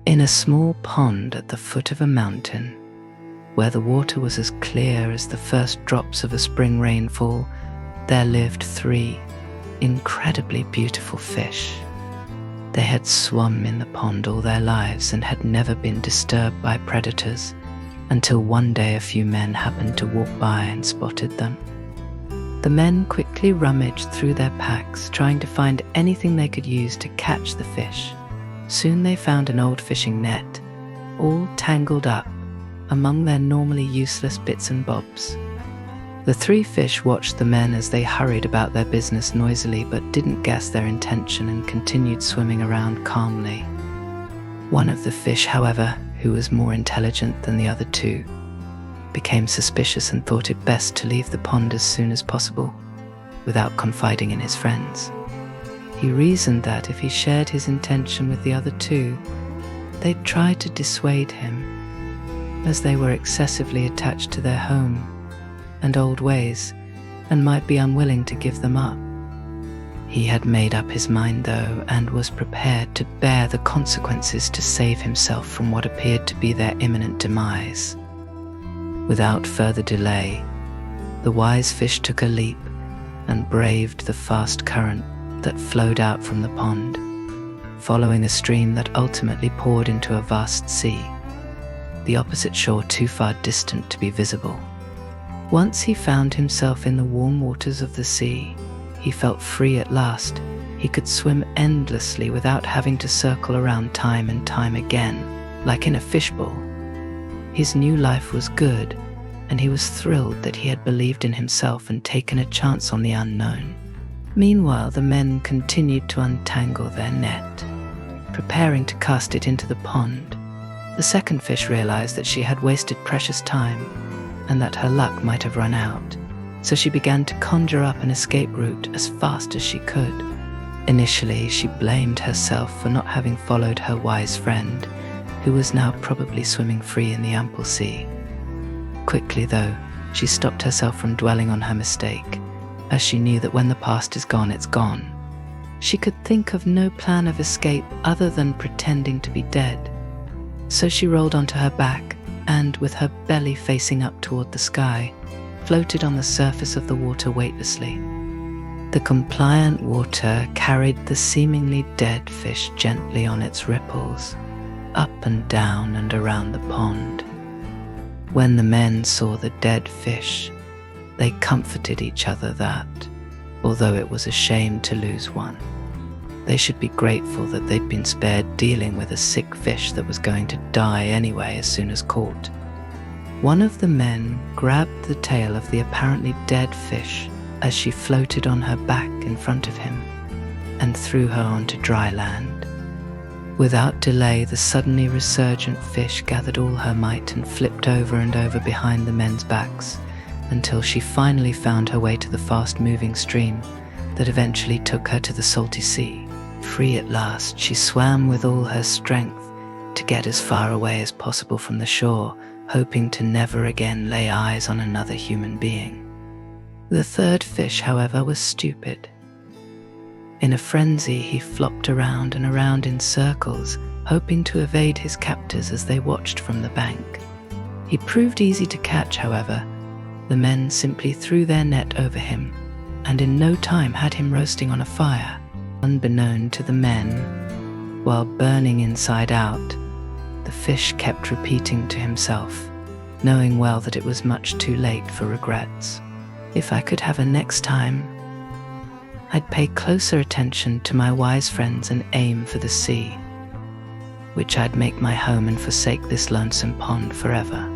In a small pond at the foot of a mountain, where the water was as clear as the first drops of a spring rainfall, there lived 3 incredibly beautiful fish. They had swum in the pond all their lives and had never been disturbed by predators until one day a few men happened to walk by and spotted them. The men quickly rummaged through their packs, trying to find anything they could use to catch the fish. Soon they found an old fishing net, all tangled up among their normally useless bits and bobs. The 3 fish watched the men as they hurried about their business noisily, but didn't guess their intention and continued swimming around calmly. One of the fish, however, who was more intelligent than the other 2, became suspicious and thought it best to leave the pond as soon as possible, without confiding in his friends. He reasoned that if he shared his intention with the other 2, they'd try to dissuade him, as they were excessively attached to their home and old ways, and might be unwilling to give them up. He had made up his mind, though, and was prepared to bear the consequences to save himself from what appeared to be their imminent demise. Without further delay, the wise fish took a leap and braved the fast current that flowed out from the pond, following a stream that ultimately poured into a vast sea, the opposite shore too far distant to be visible. Once he found himself in the warm waters of the sea, he felt free at last. He could swim endlessly without having to circle around time and time again, like in a fishbowl. His new life was good, and he was thrilled that he had believed in himself and taken a chance on the unknown. Meanwhile, the men continued to untangle their net, preparing to cast it into the pond. The second fish realized that she had wasted precious time and that her luck might have run out, so she began to conjure up an escape route as fast as she could. Initially, she blamed herself for not having followed her wise friend, who was now probably swimming free in the ample sea. Quickly, though, she stopped herself from dwelling on her mistake, as she knew that when the past is gone, it's gone. She could think of no plan of escape other than pretending to be dead. So she rolled onto her back and, with her belly facing up toward the sky, floated on the surface of the water weightlessly. The compliant water carried the seemingly dead fish gently on its ripples, up and down and around the pond. When the men saw the dead fish, they comforted each other that, although it was a shame to lose one, they should be grateful that they'd been spared dealing with a sick fish that was going to die anyway as soon as caught. One of the men grabbed the tail of the apparently dead fish as she floated on her back in front of him and threw her onto dry land. Without delay, the suddenly resurgent fish gathered all her might and flipped over and over behind the men's backs until she finally found her way to the fast-moving stream that eventually took her to the salty sea. Free at last, she swam with all her strength to get as far away as possible from the shore, hoping to never again lay eyes on another human being. The third fish, however, was stupid. In a frenzy, he flopped around and around in circles, hoping to evade his captors as they watched from the bank. He proved easy to catch, however. The men simply threw their net over him, and in no time had him roasting on a fire. Unbeknown to the men, while burning inside out, the fish kept repeating to himself, knowing well that it was much too late for regrets. If I could have a next time, I'd pay closer attention to my wise friends and aim for the sea, which I'd make my home and forsake this lonesome pond forever.